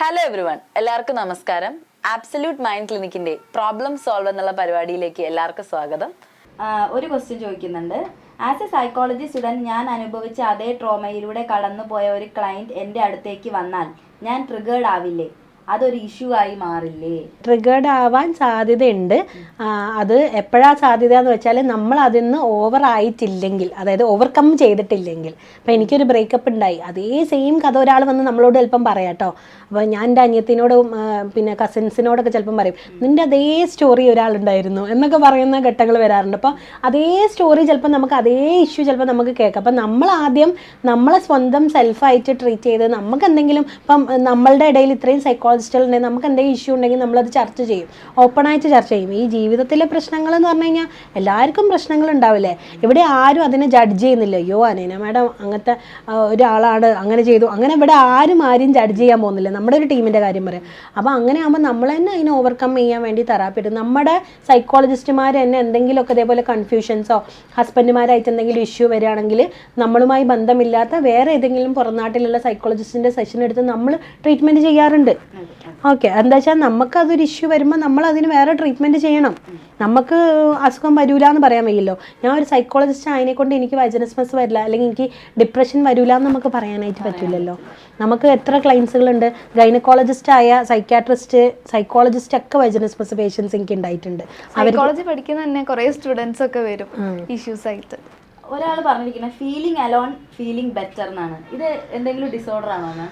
Hello everyone, എല്ലാവർക്കും നമസ്കാരം. Absolute mind ക്ലിനിക്കിന്റെ problem solve എന്നുള്ള പരിപാടിയിലേക്ക് എല്ലാവർക്കും സ്വാഗതം. ഒരു ക്വസ്റ്റ്യൻ ചോദിക്കുന്നുണ്ട്. ആസ് എ സൈക്കോളജി സ്റ്റുഡൻറ് ഞാൻ അനുഭവിച്ച അതേ ട്രോമയിലൂടെ കടന്നുപോയ ഒരു ക്ലയൻറ്റ് എൻ്റെ അടുത്തേക്ക് വന്നാൽ ഞാൻ ട്രിഗേർഡ് ആവില്ലേ? അതൊരു ഇഷ്യൂ ആയി മാറില്ലേ? ട്രിഗേർഡ് ആവാൻ സാധ്യതയുണ്ട്. അത് എപ്പോഴാണ് സാധ്യത എന്ന് വെച്ചാൽ നമ്മൾ അതിൽ നിന്ന് ഓവർ ആയിട്ടില്ലെങ്കിൽ, അതായത് ഓവർകം ചെയ്തിട്ടില്ലെങ്കിൽ. അപ്പോൾ എനിക്കൊരു ബ്രേക്കപ്പ് ഉണ്ടായി, അതേ സെയിം കഥ ഒരാൾ വന്ന് നമ്മളോട് ചിലപ്പം പറയാം കേട്ടോ. അപ്പോൾ ഞാൻ എൻ്റെ അനിയത്തിനോടും പിന്നെ കസിൻസിനോടൊക്കെ ചിലപ്പം പറയും, നിൻ്റെ അതേ സ്റ്റോറി ഒരാളുണ്ടായിരുന്നു എന്നൊക്കെ പറയുന്ന ഘട്ടങ്ങൾ വരാറുണ്ട്. അപ്പോൾ അതേ സ്റ്റോറി ചിലപ്പോൾ നമുക്ക് അതേ ഇഷ്യൂ ചിലപ്പോൾ നമുക്ക് കേൾക്കാം. അപ്പം നമ്മൾ ആദ്യം നമ്മളെ സ്വന്തം സെൽഫായിട്ട് ട്രീറ്റ് ചെയ്ത് നമുക്ക് എന്തെങ്കിലും ഇപ്പം നമ്മളുടെ ഇടയിൽ ഇത്രയും സൈക്കോളജിസ്റ്റുകളുണ്ടെങ്കിൽ നമുക്ക് എന്തെങ്കിലും ഇഷ്യൂ ഉണ്ടെങ്കിൽ നമ്മളത് ചർച്ച ചെയ്യും, ഓപ്പണായിട്ട് ചർച്ച ചെയ്യും. ഈ ജീവിതത്തിലെ പ്രശ്നങ്ങൾ എന്ന് പറഞ്ഞു കഴിഞ്ഞാൽ എല്ലാവർക്കും പ്രശ്നങ്ങൾ ഉണ്ടാവില്ലേ. ഇവിടെ ആരും അതിനെ ജഡ്ജ് ചെയ്യുന്നില്ല. അയ്യോ അനീന മാഡം അങ്ങനത്തെ ഒരാളാണ്, അങ്ങനെ ചെയ്തു, അങ്ങനെ ഇവിടെ ആരും ജഡ്ജ് ചെയ്യാൻ പോകുന്നില്ല. നമ്മുടെ ഒരു ടീമിൻ്റെ കാര്യം പറയാം. അപ്പോൾ അങ്ങനെ ആകുമ്പോൾ നമ്മൾ തന്നെ അതിനെ ഓവർകം ചെയ്യാൻ വേണ്ടി തെറാപ്പി എടുക്കും. നമ്മുടെ സൈക്കോളജിസ്റ്റുമാർ തന്നെ എന്തെങ്കിലുമൊക്കെ ഇതേപോലെ കൺഫ്യൂഷൻസോ ഹസ്ബൻഡുമാരായിട്ട് എന്തെങ്കിലും ഇഷ്യൂ വരികയാണെങ്കിൽ നമ്മളുമായി ബന്ധമില്ലാത്ത വേറെ ഏതെങ്കിലും പുറംനാട്ടിലുള്ള സൈക്കോളജിസ്റ്റിൻ്റെ സെഷൻ എടുത്ത് നമ്മൾ ട്രീറ്റ്മെൻറ്റ് ചെയ്യാറുണ്ട്. ഓക്കെ, എന്താ വെച്ചാൽ നമുക്കതൊരു ഇഷ്യൂ വരുമ്പോൾ നമ്മൾ അതിന് വേറെ ട്രീറ്റ്മെൻറ്റ് ചെയ്യണം. നമുക്ക് അസുഖം വരില്ല എന്ന് പറയാൻ വയ്യല്ലോ. ഞാൻ ഒരു സൈക്കോളജിസ്റ്റ് ആയതിനെ കൊണ്ട് എനിക്ക് വൈജനസ്മസ് വരില്ല, അല്ലെങ്കിൽ എനിക്ക് ഡിപ്രഷൻ വരില്ല എന്ന് നമുക്ക് പറയാനായിട്ട് പറ്റില്ലല്ലോ. നമുക്ക് എത്ര ക്ലയൻസുകളുണ്ട്, ഗൈനക്കോളജിസ്റ്റ് ആയ സൈക്യാട്രിസ്റ്റ്, സൈക്കോളജിസ്റ്റ് ഒക്കെ വൈജനസ്മസ് പേഷ്യൻസ് എനിക്ക് ഉണ്ടായിട്ടുണ്ട്. സൈക്കോളജി പഠിക്കുന്ന തന്നെ കുറേ സ്റ്റുഡൻസ് ഒക്കെ വരും ഇഷ്യൂസ് ആയിട്ട്. ഒരാൾ പറഞ്ഞിരിക്കുന്നത് ഫീലിംഗ് അലോൺ ഫീലിംഗ് ബെറ്റർ എന്നാണ്. ഇത് എന്തെങ്കിലും ഡിസോർഡർ ആണോ?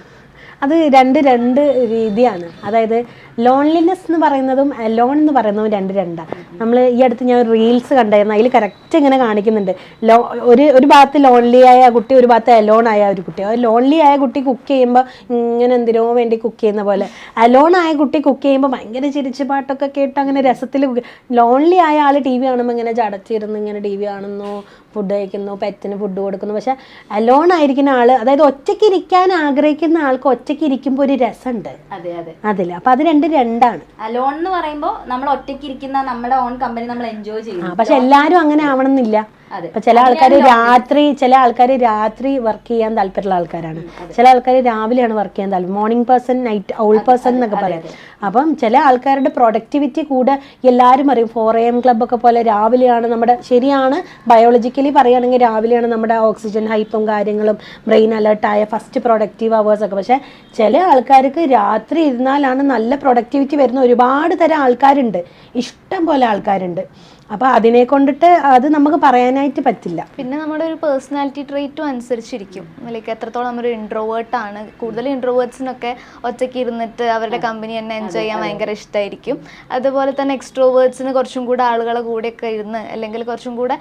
അത് രണ്ട് രീതിയാണ്. അതായത് ലോൺലിനെസ് എന്ന് പറയുന്നതും അലോൺ എന്ന് പറയുന്നതും രണ്ടാണ്. നമ്മൾ ഈ അടുത്ത് ഞാൻ റീൽസ് കണ്ടായിരുന്നു, അതിൽ കറക്റ്റ് ഇങ്ങനെ കാണിക്കുന്നുണ്ട്. ഒരു ഭാഗത്ത് ലോൺലി ആയ കുട്ടി, ഒരു ഭാഗത്ത് അലോൺ ആയ ഒരു കുട്ടി. ലോൺലി ആയ കുട്ടി കുക്ക് ചെയ്യുമ്പോൾ ഇങ്ങനെ എന്തിനോ വേണ്ടി കുക്ക് ചെയ്യുന്ന പോലെ, അലോൺ ആയ കുട്ടി കുക്ക് ചെയ്യുമ്പോൾ ഭയങ്കര ചിരിച്ച് പാട്ടൊക്കെ കേട്ട് അങ്ങനെ രസത്തിൽ. ലോൺലി ആയ ആൾ ടി വി കാണുമ്പോൾ ഇങ്ങനെ ചടച്ചിരുന്ന് ഇങ്ങനെ ടി വി കാണുന്നു, ഫുഡ് കഴിക്കുന്നു, പെറ്റിന് ഫുഡ് കൊടുക്കുന്നു. പക്ഷെ അലോൺ ആയിരിക്കുന്ന ആൾ, അതായത് ഒറ്റയ്ക്ക് ഇരിക്കാൻ ആഗ്രഹിക്കുന്ന ആൾക്ക് ഒറ്റയ്ക്ക് ഇരിക്കുമ്പോൾ ഒരു രസമുണ്ട് അതിൽ. അപ്പൊ അത് രണ്ടാണ്. അലോൺ എന്ന് പറയുമ്പോൾ നമ്മൾ ഒറ്റയ്ക്ക് ഇരിക്കുന്ന നമ്മുടെ ഓൺ കമ്പനി നമ്മൾ എൻജോയ് ചെയ്യും. പക്ഷെ എല്ലാരും അങ്ങനെ ആവണമെന്നില്ല. ഇപ്പൊ ചില ആൾക്കാർ രാത്രി വർക്ക് ചെയ്യാൻ താല്പര്യമുള്ള ആൾക്കാരാണ്, ചില ആൾക്കാർ രാവിലെയാണ് വർക്ക് ചെയ്യാൻ താല്പര്യം. Morning person, night owl person എന്നൊക്കെ പറയാം. അപ്പം ചില ആൾക്കാരുടെ പ്രൊഡക്ടിവിറ്റി കൂടെ എല്ലാവരും അറിയും. 4 AM ക്ലബ്ബൊക്കെ പോലെ രാവിലെയാണ് നമ്മുടെ, ശരിയാണ്, ബയോളജിക്കലി പറയുകയാണെങ്കിൽ രാവിലെയാണ് നമ്മുടെ ഓക്സിജൻ ഹൈപ്പും കാര്യങ്ങളും ബ്രെയിൻ അലേർട്ടായ ഫസ്റ്റ് പ്രൊഡക്റ്റീവ് അവേഴ്സ് ഒക്കെ. പക്ഷെ ചില ആൾക്കാർക്ക് രാത്രി ഇരുന്നാലാണ് നല്ല പ്രൊഡക്ടിവിറ്റി വരുന്ന ഒരുപാട് തരം ആൾക്കാരുണ്ട്, ഇഷ്ടം പോലെ ആൾക്കാരുണ്ട്. അപ്പോൾ അതിനെ കൊണ്ടിട്ട് അത് നമുക്ക് പറയാനായിട്ട് പറ്റില്ല. പിന്നെ നമ്മുടെ ഒരു പേഴ്സണാലിറ്റി ട്രേറ്റും അനുസരിച്ചിരിക്കും. ലൈക്ക് എത്രത്തോളം നമ്മളൊരു ഇൻട്രോവേർട്ടാണ്. കൂടുതൽ ഇൻട്രോവേർട്സിനൊക്കെ ഒറ്റയ്ക്ക് ഇരുന്നിട്ട് അവരുടെ കമ്പനി തന്നെ എൻജോയ് ചെയ്യാൻ ഭയങ്കര ഇഷ്ടമായിരിക്കും. അതുപോലെ തന്നെ എക്സ്ട്രോവേർട്സിന് കുറച്ചും കൂടെ ആളുകളെ കൂടെയൊക്കെ ഇരുന്ന്, അല്ലെങ്കിൽ കുറച്ചും കൂടെ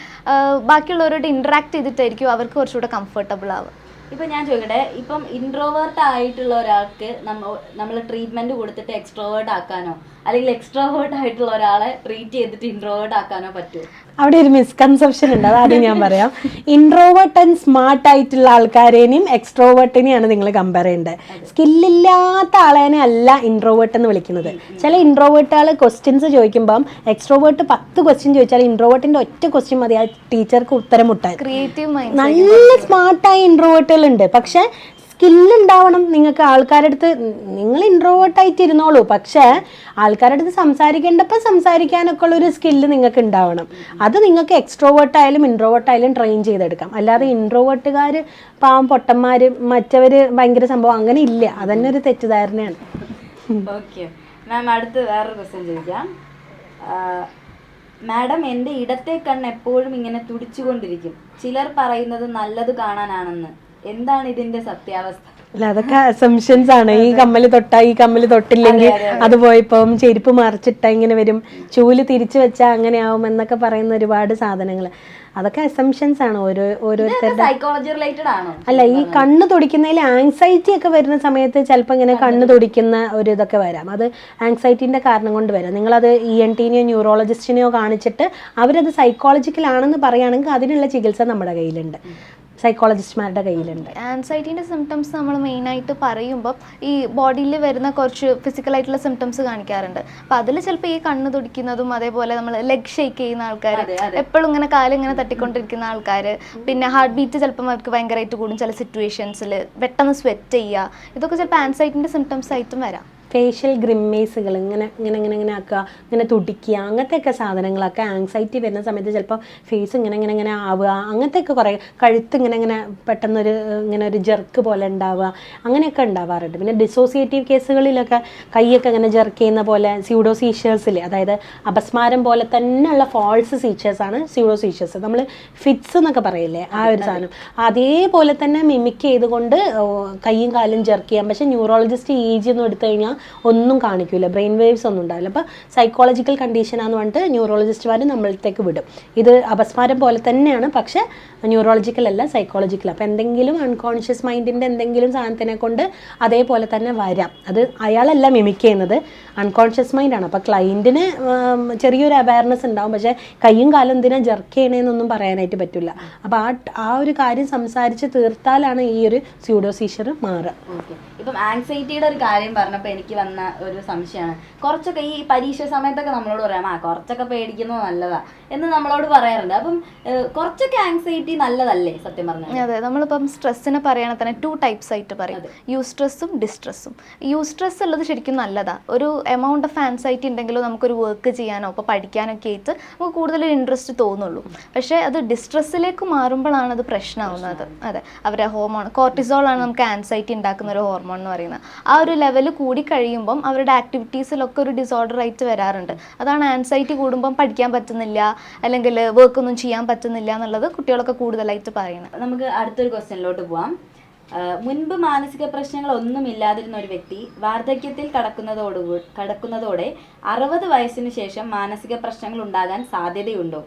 ബാക്കിയുള്ളവരോട് ഇൻട്രാക്ട് ചെയ്തിട്ടായിരിക്കും അവർക്ക് കുറച്ചുകൂടെ കംഫർട്ടബിൾ ആവുക. ഇപ്പം ഞാൻ ചോദിക്കട്ടെ, ഇപ്പം ഇൻട്രോവേർട്ട് ആയിട്ടുള്ള ഒരാൾക്ക് നമ്മൾ ട്രീറ്റ്മെന്റ് കൊടുത്തിട്ട് എക്സ്ട്രോവേർട്ട് ആക്കാനോ, അല്ലെങ്കിൽ എക്സ്ട്രോവേർട്ട് ആയിട്ടുള്ള ഒരാളെ ട്രീറ്റ് ചെയ്തിട്ട് ഇൻട്രോവേർട്ട് ആക്കാനോ പറ്റുമോ? അവിടെ ഒരു മിസ്കൺസെപ്ഷൻ ഉണ്ട്, അതാദ്യം ഞാൻ പറയാം. ഇൻട്രോവേർട്ട് ആൻഡ് സ്മാർട്ട് ആയിട്ടുള്ള ആൾക്കാരേനെയും എക്സ്ട്രോവേർട്ടിനെയാണ് നിങ്ങൾ കമ്പയർ ചെയ്യേണ്ടത്. സ്കില്ലില്ലാത്ത ആളേനെ അല്ല ഇൻട്രോവേർട്ട് എന്ന് വിളിക്കുന്നത്. ചില ഇൻട്രോവേർട്ടുകൾ ക്വസ്റ്റ്യൻസ് ചോദിക്കുമ്പം എക്സ്ട്രോവേർട്ട് 10 ക്വസ്റ്റ്യൻ ചോദിച്ചാൽ ഇൻട്രോവേർട്ടിന്റെ ഒറ്റ ക്വസ്റ്റ്യൻ മതി ആ ടീച്ചർക്ക് ഉത്തരം മുട്ടാൻ. Creative mind. നല്ല സ്മാർട്ടായ ഇൻട്രോവേർട്ടുകളുണ്ട്, പക്ഷെ സ്കില്ലുണ്ടാവണം നിങ്ങൾക്ക്. ആൾക്കാരുടെ അടുത്ത് നിങ്ങൾ ഇൻട്രോവേർട്ടായിട്ട് ഇരുന്നോളൂ, പക്ഷേ ആൾക്കാരുടെ അടുത്ത് സംസാരിക്കേണ്ടപ്പോൾ സംസാരിക്കാനൊക്കെ ഉള്ളൊരു സ്കില്ല് നിങ്ങൾക്ക് ഉണ്ടാവണം. അത് നിങ്ങൾക്ക് എക്സ്ട്രോവേർട്ടായാലും ഇൻട്രോവേർട്ടായാലും ട്രെയിൻ ചെയ്തെടുക്കാം. അല്ലാതെ ഇൻട്രോവേർട്ടുകാർ പാവം പൊട്ടന്മാർ, മറ്റവർ ഭയങ്കര സംഭവം, അങ്ങനെ ഇല്ല. അതന്നെ ഒരു തെറ്റിദ്ധാരണയാണ്. ഓക്കെ മാം, അടുത്ത് വേറൊരു ക്വസ്റ്റ്യൻ ചോദിക്കാം. മാഡം, എൻ്റെ ഇടത്തെ കണ്ണ് എപ്പോഴും ഇങ്ങനെ തുടിച്ചുകൊണ്ടിരിക്കും. ചിലർ പറയുന്നത് നല്ലത് കാണാനാണെന്ന്. എന്താണ് ഇതിന്റെ സത്യാവസ്ഥ? അല്ല, അതൊക്കെ അസംഷൻസ് ആണ്. ഈ കമ്മല് തൊട്ടാ, ഈ കമ്മല് തൊട്ടില്ലെങ്കിൽ അത് പോയപ്പം, ചെരുപ്പ് മറിച്ചിട്ടാ ഇങ്ങനെ വരും, ചൂല് തിരിച്ചു വെച്ചാൽ അങ്ങനെ ആവും എന്നൊക്കെ പറയുന്ന ഒരുപാട് സാധനങ്ങൾ. അതൊക്കെ അസംഷൻസ് ആണ് ഓരോരുത്തരുടെ. സൈക്കോളജി റിലേറ്റഡ് ആണോ? അല്ല, ഈ കണ്ണ് തുടിക്കുന്നതിൽ ആങ്സൈറ്റി ഒക്കെ വരുന്ന സമയത്ത് ചിലപ്പോൾ ഇങ്ങനെ കണ്ണ് തുടിക്കുന്ന ഒരു ഇതൊക്കെ വരാം. അത് ആങ്സൈറ്റിന്റെ കാരണം കൊണ്ട് വരാം. നിങ്ങളത് ENTനെയോ ന്യൂറോളജിസ്റ്റിനെയോ കാണിച്ചിട്ട് അവരത് സൈക്കോളജിക്കലാണെന്ന് പറയുകയാണെങ്കിൽ അതിനുള്ള ചികിത്സ നമ്മുടെ കയ്യിലുണ്ട്. സൈക്കോളജിസ്റ്റുമാരുടെ കയ്യിലുണ്ട്. ആൻസൈറ്റീൻ്റെ സിംറ്റംസ് നമ്മൾ മെയിനായിട്ട് പറയുമ്പോൾ ഈ ബോഡിയിൽ വരുന്ന കുറച്ച് ഫിസിക്കലായിട്ടുള്ള സിംറ്റംസ് കാണിക്കാറുണ്ട്. അപ്പോൾ അതിൽ ചിലപ്പോൾ ഈ കണ്ണ് തുടിക്കുന്നതും അതേപോലെ നമ്മൾ ലെഗ് ഷേക്ക് ചെയ്യുന്ന ആൾക്കാർ, എപ്പോഴും ഇങ്ങനെ കാലിങ്ങനെ തട്ടിക്കൊണ്ടിരിക്കുന്ന ആൾക്കാർ, പിന്നെ ഹാർട്ട് ബീറ്റ് ചിലപ്പോൾ അവർക്ക് ഭയങ്കരമായിട്ട് കൂടും ചില സിറ്റുവേഷൻസിൽ, പെട്ടെന്ന് സ്വെറ്റ് ചെയ്യുക, ഇതൊക്കെ ചിലപ്പോൾ ആൻസൈറ്റീൻ്റെ സിംറ്റംസ് ആയിട്ടും വരാം. ഫേഷ്യൽ ഗ്രിമ്മേസുകൾ ഇങ്ങനെ ആക്കുക, ഇങ്ങനെ തുടിക്കുക, അങ്ങനത്തെയൊക്കെ സാധനങ്ങളൊക്കെ ആങ്സൈറ്റി വരുന്ന സമയത്ത് ചിലപ്പോൾ ഫേസ് ഇങ്ങനെ ആവുക, അങ്ങനത്തെയൊക്കെ കുറേ കഴുത്ത് ഇങ്ങനെ പെട്ടെന്നൊരു ഇങ്ങനെ ഒരു ജെർക്ക് പോലെ ഉണ്ടാവുക, അങ്ങനെയൊക്കെ ഉണ്ടാവാറുണ്ട്. പിന്നെ ഡിസോസിയേറ്റീവ് കേസുകളിലൊക്കെ കൈയൊക്കെ ഇങ്ങനെ ജെർക്ക് ചെയ്യുന്ന പോലെ സ്യൂഡോ സീഷേഴ്സിൽ, അതായത് അപസ്മാരം പോലെ തന്നെയുള്ള ഫോൾസ് സീഷേഴ്സാണ് സ്യൂഡോ സീഷേഴ്സ്. നമ്മൾ ഫിറ്റ്സ് എന്നൊക്കെ പറയില്ലേ, ആ ഒരു സാധനം അതേപോലെ തന്നെ മിമിക് ചെയ്തുകൊണ്ട് കൈയും കാലും ജെർക്ക് ചെയ്യാം. പക്ഷേ ന്യൂറോളജിസ്റ്റ് EEG ഒന്നും എടുത്തു കഴിഞ്ഞാൽ ഒന്നും കാണിക്കില്ല, ബ്രെയിൻ വേവ്സ് ഒന്നും ഉണ്ടാവില്ല. അപ്പോൾ സൈക്കോളജിക്കൽ കണ്ടീഷനാന്ന് പറഞ്ഞിട്ട് ന്യൂറോളജിസ്റ്റുമാർ നമ്മളത്തേക്ക് വിടും. ഇത് അപസ്മാരം പോലെ തന്നെയാണ്, പക്ഷേ ന്യൂറോളജിക്കൽ അല്ല, സൈക്കോളജിക്കൽ. അപ്പോൾ എന്തെങ്കിലും അൺകോൺഷ്യസ് മൈൻഡിൻ്റെ എന്തെങ്കിലും സാധനത്തിനെ കൊണ്ട് അതേപോലെ തന്നെ വരാം. അത് അയാളല്ല മിമിക് ചെയ്യുന്നത്, അൺകോൺഷ്യസ് മൈൻഡാണ്. അപ്പോൾ ക്ലയൻറ്റിന് ചെറിയൊരു അവയർനെസ് ഉണ്ടാവും, പക്ഷേ കയ്യും കാലും എന്തിനാ ജെർക്ക് ചെയ്യണേന്നൊന്നും പറയാനായിട്ട് പറ്റില്ല. അപ്പോൾ ആ ഒരു കാര്യം സംസാരിച്ച് തീർത്താലാണ് ഈ ഒരു സ്യൂഡോ സീഷർ മാറുക. ഇപ്പം ആങ്സൈറ്റിയുടെ ഒരു കാര്യം പറഞ്ഞപ്പോൾ എനിക്ക് വന്ന ഒരു സംശയമാണ്. കുറച്ചൊക്കെ ഈ പരീക്ഷ സമയത്തൊക്കെ നമ്മളോട് പറയാം, കുറച്ചൊക്കെ പേടിക്കുന്നത് നല്ലതാ എന്ന് നമ്മളോട് പറയാറുണ്ട്. അപ്പം കുറച്ചൊക്കെ ആങ്സൈറ്റി നല്ലതല്ലേ സത്യം പറഞ്ഞാൽ? അതെ, നമ്മളിപ്പം സ്ട്രെസ്സിനെ പറയുകയാണെങ്കിൽ തന്നെ 2 ടൈപ്സ് ആയിട്ട് പറയും, യൂസ്ട്രെസ്സും ഡിസ്ട്രെസ്സും. യൂസ്ട്രെസ് ഉള്ളത് ശരിക്കും നല്ലതാണ്. ഒരു എമൗണ്ട് ഓഫ് ആൻസൈറ്റി ഉണ്ടെങ്കിലും നമുക്കൊരു വർക്ക് ചെയ്യാനോ ഇപ്പോൾ പഠിക്കാനൊക്കെ ആയിട്ട് നമുക്ക് കൂടുതൽ ഇൻട്രസ്റ്റ് തോന്നുള്ളൂ. പക്ഷേ അത് ഡിസ്ട്രെസ്സിലേക്ക് മാറുമ്പോഴാണ് അത് പ്രശ്നമാവുന്നത്. അതെ, അവരുടെ ഹോർമോൺ കോർട്ടിസോളാണ് നമുക്ക് ആൻസൈറ്റി ഉണ്ടാക്കുന്ന ഒരു ഹോർമോൺ എന്ന് പറയുന്നത്. ആ ഒരു ലെവൽ കൂടി കഴിയുമ്പം അവരുടെ ആക്ടിവിറ്റീസിലൊക്കെ ഒരു ഡിസോർഡർ ആയിട്ട് വരാറുണ്ട്. അതാണ് ആൻസൈറ്റി കൂടുമ്പം പഠിക്കാൻ പറ്റുന്നില്ല, അല്ലെങ്കിൽ വർക്ക് ഒന്നും ചെയ്യാൻ പറ്റുന്നില്ല എന്നുള്ളത് കുട്ടികളൊക്കെ കൂടുതലായിട്ട് പറയുന്നത്. നമുക്ക് അടുത്തൊരു ക്വസ്റ്റ്യനിലോട്ട് പോവാം. മുൻപ് മാനസിക പ്രശ്നങ്ങൾ ഒന്നും ഇല്ലാതിരുന്ന ഒരു വ്യക്തി വാർദ്ധക്യത്തിൽ കടക്കുന്നതോടെ 60 വയസ്സിന് ശേഷം മാനസിക പ്രശ്നങ്ങൾ ഉണ്ടാകാൻ സാധ്യതയുണ്ടോ?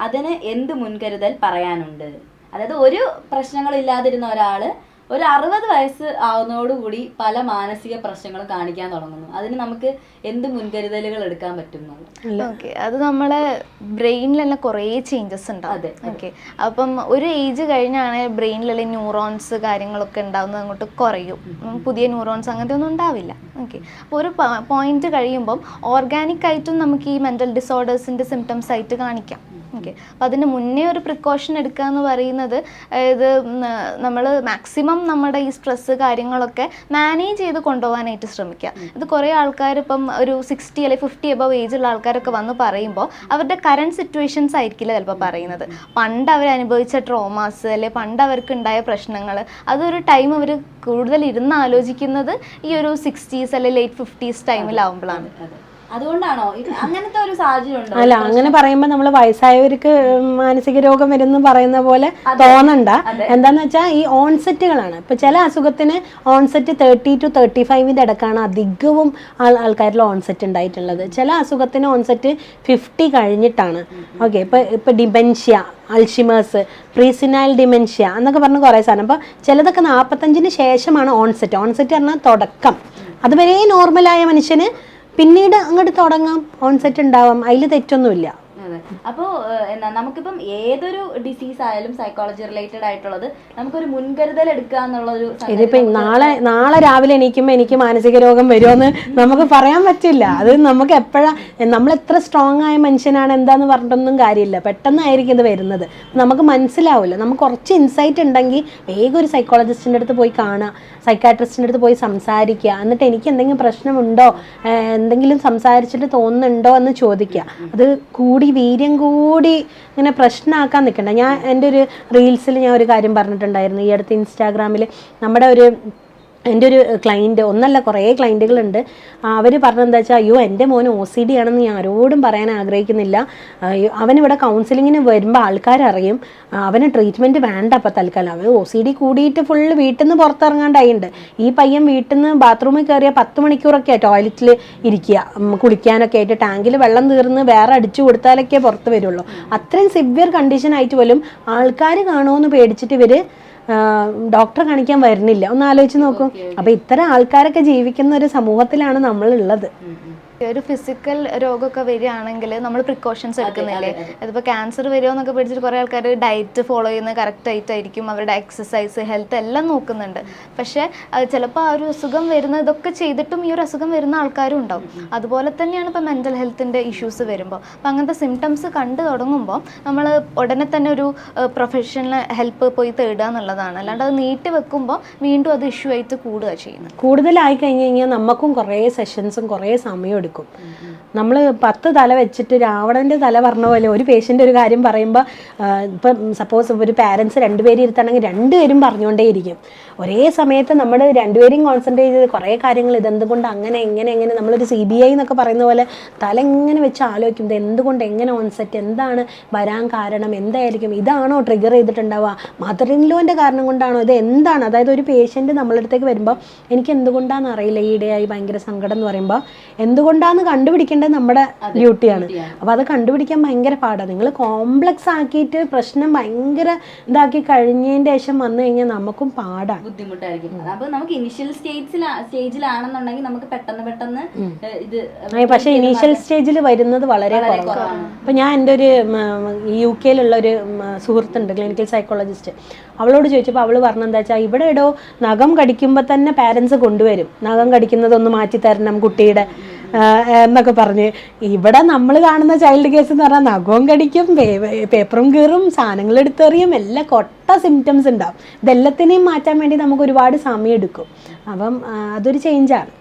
അതിന് എന്ത് മുൻകരുതൽ പറയാനുണ്ട്? അതായത് ഒരു പ്രശ്നങ്ങളില്ലാതിരുന്ന ഒരാൾ ഒരു 60 വയസ്സ് ആവുന്നതോടുകൂടി പല മാനസിക പ്രശ്നങ്ങളും കാണിക്കാൻ തുടങ്ങുന്നു. അതിന് നമുക്ക് എന്ത് മുൻകരുതലുകൾ എടുക്കാൻ പറ്റും? ഓക്കെ, അത് നമ്മളെ ബ്രെയിനിൽ തന്നെ കുറേ ചേഞ്ചസ് ഉണ്ടാവും. ഓക്കെ, അപ്പം ഒരു ഏജ് കഴിഞ്ഞാണ് ബ്രെയിനിലുള്ള ന്യൂറോൺസ് കാര്യങ്ങളൊക്കെ ഉണ്ടാവുന്നത് അങ്ങോട്ട് കുറയും. പുതിയ ന്യൂറോൺസ് അങ്ങനത്തെ ഒന്നും ഉണ്ടാവില്ല. ഓക്കെ, അപ്പോൾ ഒരു പോയിന്റ് കഴിയുമ്പം ഓർഗാനിക് ആയിട്ടും നമുക്ക് ഈ മെൻ്റൽ ഡിസോർഡേഴ്സിൻ്റെ സിംറ്റംസ് ആയിട്ട് കാണിക്കാം. ഓക്കെ, അപ്പോൾ അതിന് മുന്നേ ഒരു പ്രിക്കോഷൻ എടുക്കുക എന്ന് പറയുന്നത്, അതായത് നമ്മൾ മാക്സിമം നമ്മുടെ ഈ സ്ട്രെസ്സ് കാര്യങ്ങളൊക്കെ മാനേജ് ചെയ്ത് കൊണ്ടുപോകാനായിട്ട് ശ്രമിക്കുക. ഇത് കുറേ ആൾക്കാർ ഇപ്പം ഒരു 60 അല്ലെങ്കിൽ 50 എബവ് ഏജുള്ള ആൾക്കാരൊക്കെ വന്ന് പറയുമ്പോൾ അവരുടെ കറണ്ട് സിറ്റുവേഷൻസ് ആയിരിക്കില്ല ചിലപ്പോൾ പറയുന്നത്. പണ്ട് അവർ അനുഭവിച്ച ട്രോമാസ് അല്ലെങ്കിൽ പണ്ട് അവർക്ക് ഉണ്ടായ പ്രശ്നങ്ങൾ, അതൊരു ടൈം അവർ കൂടുതൽ ഇരുന്ന് ആലോചിക്കുന്നത് ഈ ഒരു 60s അല്ലെങ്കിൽ ലേറ്റ് 50s ടൈമിലാവുമ്പോഴാണ്. അതുകൊണ്ടാണോ അങ്ങനത്തെ ഒരു സാഹചര്യം ഉണ്ടോ? അല്ല, അങ്ങനെ പറയുമ്പോൾ നമ്മൾ വയസ്സായവർക്ക് മാനസിക രോഗം വരുന്ന പറയുന്ന പോലെ തോന്നണ്ട. എന്താന്ന് വെച്ചാൽ ഈ ഓൺസെറ്റുകളാണ്. ഇപ്പൊ ചില അസുഖത്തിന് ഓൺസെറ്റ് 30 to 35 ഇടക്കാണ് അധികവും ആൾക്കാരിൽ ഓൺസെറ്റ് ഉണ്ടായിട്ടുള്ളത്. ചില അസുഖത്തിന് ഓൺസെറ്റ് 50 കഴിഞ്ഞിട്ടാണ്. ഓക്കെ, ഇപ്പൊ ഡിമെൻഷ്യ, അൾഷിമേഴ്സ്, പ്രീസിനൈൽ ഡിമെൻഷ്യ എന്നൊക്കെ പറഞ്ഞ് കുറേ സാധനം. അപ്പോൾ ചിലതൊക്കെ 45-ന് ശേഷമാണ് ഓൺസെറ്റ്. ഓൺസെറ്റ് പറഞ്ഞാൽ തുടക്കം. അതുവരെ നോർമലായ മനുഷ്യന് പിന്നീട് അങ്ങോട്ട് തുടങ്ങാം, ഓൺസെറ്റ് ഉണ്ടാവാം, അതിൽ തെറ്റൊന്നുമില്ല. അപ്പോൾ എന്താ നമുക്കിപ്പം ഏതൊരു ഡിസീസ് ആയാലും സൈക്കോളജി റിലേറ്റഡ് ആയിട്ടുള്ളത് നമുക്കൊരു മുൻകരുതൽ എടുക്കുക എന്നുള്ളൊരു. ഇതിപ്പോ നാളെ രാവിലെ എണീക്കുമ്പോൾ എനിക്ക് മാനസിക രോഗം വരുമോന്ന് നമുക്ക് പറയാൻ പറ്റില്ല. അത് നമുക്ക് എപ്പോഴാ, നമ്മൾ എത്ര സ്ട്രോങ് ആയ മനുഷ്യനാണ് എന്താന്ന് പറഞ്ഞിട്ടൊന്നും കാര്യമില്ല. പെട്ടെന്നായിരിക്കും ഇത് വരുന്നത്, നമുക്ക് മനസ്സിലാവില്ല. നമുക്ക് കുറച്ച് ഇൻസൈറ്റ് ഉണ്ടെങ്കിൽ വേഗം ഒരു സൈക്കോളജിസ്റ്റിൻ്റെ അടുത്ത് പോയി കാണുക, സൈക്കാട്രിസ്റ്റിൻ്റെ അടുത്ത് പോയി സംസാരിക്കുക. എന്നിട്ട് എനിക്ക് എന്തെങ്കിലും പ്രശ്നമുണ്ടോ, എന്തെങ്കിലും സംസാരിച്ചിട്ട് തോന്നുന്നുണ്ടോ എന്ന് ചോദിക്കുക. അത് വീര്യം കൂടി ഇങ്ങനെ പ്രശ്നമാക്കാൻ നിൽക്കണ്ട. ഞാൻ എൻ്റെ ഒരു റീൽസിൽ ഞാൻ ഒരു കാര്യം പറഞ്ഞിട്ടുണ്ടായിരുന്നു. ഈ അടുത്ത് ഇൻസ്റ്റാഗ്രാമിൽ എൻ്റെ ഒരു ക്ലൈൻറ്റ്, ഒന്നല്ല കുറേ ക്ലൈൻറ്റുകളുണ്ട്. അവർ പറഞ്ഞെന്താ വെച്ചാൽ, അയ്യോ എൻ്റെ മോന് OCD ആണെന്ന് ഞാൻ ആരോടും പറയാൻ ആഗ്രഹിക്കുന്നില്ല. അവനിവിടെ കൗൺസിലിങ്ങിന് വരുമ്പോൾ ആൾക്കാരറിയും അവന് ട്രീറ്റ്മെൻറ്റ് വേണ്ട. അപ്പോൾ തൽക്കാലം അവൻ OCD കൂടിയിട്ട് ഫുള്ള് വീട്ടിൽ നിന്ന് പുറത്തിറങ്ങാണ്ടായിട്ടുണ്ട്. ഈ പയ്യൻ വീട്ടിൽ നിന്ന് ബാത്റൂമിൽ കയറിയ 10 മണിക്കൂറൊക്കെയാണ് ടോയ്ലറ്റിൽ ഇരിക്കുക, കുളിക്കാനൊക്കെ ആയിട്ട്. ടാങ്കിൽ വെള്ളം തീർന്ന് വേറെ അടിച്ചു കൊടുത്താലൊക്കെ പുറത്ത് വരുള്ളൂ. അത്രയും സിവിയർ കണ്ടീഷൻ ആയിട്ട് പോലും ആൾക്കാർ കാണുമെന്ന് പേടിച്ചിട്ട് ഇവർ ഡോക്ടറെ കാണിക്കാൻ വരുന്നില്ല. ഒന്ന് ആലോചിച്ച് നോക്കൂ. അപ്പൊ ഇത്തരം ആൾക്കാരൊക്കെ ജീവിക്കുന്ന ഒരു സമൂഹത്തിലാണ് നമ്മൾ ഉള്ളത്. ഒരു ഫിസിക്കൽ രോഗമൊക്കെ വരികയാണെങ്കിൽ നമ്മൾ പ്രിക്കോഷൻസ് എടുക്കുന്നില്ലേ? അതിപ്പോൾ ക്യാൻസർ വരുമോ എന്നൊക്കെ പേടിച്ചിട്ട് കുറേ ആൾക്കാർ ഡയറ്റ് ഫോളോ ചെയ്യുന്നത് കറക്റ്റ് ആയിട്ടായിരിക്കും, അവരുടെ എക്സസൈസ് ഹെൽത്ത് എല്ലാം നോക്കുന്നുണ്ട്. പക്ഷേ ചിലപ്പോൾ ആ ഒരു അസുഖം വരുന്ന ഇതൊക്കെ ചെയ്തിട്ടും ഈ ഒരു അസുഖം വരുന്ന ആൾക്കാരും ഉണ്ടാവും. അതുപോലെ തന്നെയാണ് ഇപ്പോൾ മെൻ്റൽ ഹെൽത്തിൻ്റെ ഇഷ്യൂസ് വരുമ്പോൾ. അപ്പോൾ അങ്ങനത്തെ സിംറ്റംസ് കണ്ടു തുടങ്ങുമ്പോൾ നമ്മൾ ഉടനെ തന്നെ ഒരു പ്രൊഫഷണൽ ഹെൽപ്പ് പോയി തേടുക എന്നുള്ളതാണ്. അല്ലാണ്ട് അത് നീട്ടി വെക്കുമ്പോൾ വീണ്ടും അത് ഇഷ്യൂ ആയിട്ട് കൂടുക ചെയ്യുന്നത്. കൂടുതലായി കഴിഞ്ഞ് കഴിഞ്ഞാൽ നമുക്കും കുറേ സെഷൻസും കുറേ സമയം എടുക്കും. നമ്മൾ 10 തല വെച്ചിട്ട് രാവണൻ്റെ തല പറഞ്ഞ പോലെ ഒരു പേഷ്യൻ്റ് ഒരു കാര്യം പറയുമ്പോൾ ഇപ്പം സപ്പോസ് ഒരു പാരൻസ് 2 പേര് ഇരുത്തണമെങ്കിൽ 2 പേരും പറഞ്ഞുകൊണ്ടേയിരിക്കും. ഒരേ സമയത്ത് നമ്മൾ 2 പേരും കോൺസെൻട്രേറ്റ് ചെയ്ത് കുറേ കാര്യങ്ങൾ ഇതെന്തുകൊണ്ട് അങ്ങനെ എങ്ങനെ നമ്മളൊരു CBI എന്നൊക്കെ പറയുന്ന പോലെ തല എങ്ങനെ വെച്ച് ആലോചിക്കും, ഇത് എന്തുകൊണ്ട്, എങ്ങനെ ഓൺസെറ്റ്, എന്താണ് വരാൻ കാരണം, എന്തായിരിക്കും, ഇതാണോ ട്രിഗർ ചെയ്തിട്ടുണ്ടാവുക, മദർ ഇൻ ലോൻ്റെ കാരണം കൊണ്ടാണോ, ഇത് എന്താണ്. അതായത് ഒരു പേഷ്യൻ്റ് നമ്മളടുത്തേക്ക് വരുമ്പോൾ എനിക്ക് എന്തുകൊണ്ടാണെന്ന് അറിയില്ല, ഈയിടെയായി ഭയങ്കര സങ്കടം എന്ന് പറയുമ്പോൾ എന്തുകൊണ്ടാണെന്ന് കണ്ടുപിടിക്കേണ്ടത് നമ്മുടെ ഡ്യൂട്ടിയാണ്. അപ്പോൾ അത് കണ്ടുപിടിക്കാൻ ഭയങ്കര പാടാണ്. നിങ്ങൾ കോംപ്ലക്സ് ആക്കിയിട്ട് പ്രശ്നം ഭയങ്കര ഇതാക്കി കഴിഞ്ഞതിൻ്റെ ശേഷം വന്നു കഴിഞ്ഞാൽ നമുക്കും പാടാണ്, ബുദ്ധിമുട്ടായിരിക്കും. അപ്പൊ നമുക്ക് ഇനിഷ്യൽ സ്റ്റേജിലാണെന്നുണ്ടെങ്കിൽ നമുക്ക് പെട്ടെന്ന് ഇത് പക്ഷേ ഇനീഷ്യൽ സ്റ്റേജിൽ വരുന്നത് വളരെ കുറവാണ്. അപ്പം ഞാൻ എൻ്റെ ഒരു UK-യിലുള്ള ഒരു സുഹൃത്തുണ്ട്, ക്ലിനിക്കൽ സൈക്കോളജിസ്റ്റ്. അവളോട് ചോദിച്ചപ്പോൾ അവൾ പറഞ്ഞെന്താ വെച്ചാൽ ഇവിടെ ഇടോ നഖം കടിക്കുമ്പോൾ തന്നെ പാരൻസ് കൊണ്ടുവരും, നഖം കടിക്കുന്നതൊന്ന് മാറ്റി തരണം കുട്ടിയുടെ എന്നൊക്കെ പറഞ്ഞ്. ഇവിടെ നമ്മൾ കാണുന്ന ചൈൽഡ് കേസ് എന്ന് പറഞ്ഞാൽ നഖവും കടിക്കും, പേപ്പറും കീറും, സാധനങ്ങൾ എടുത്തെറിയും, എല്ലാം കൊട്ട സിംറ്റംസ് ഉണ്ടാവും. ഇതെല്ലാത്തിനെയും മാറ്റാൻ വേണ്ടി നമുക്ക് ഒരുപാട് സമയം എടുക്കും. അപ്പം അതൊരു ചേഞ്ചാണ്.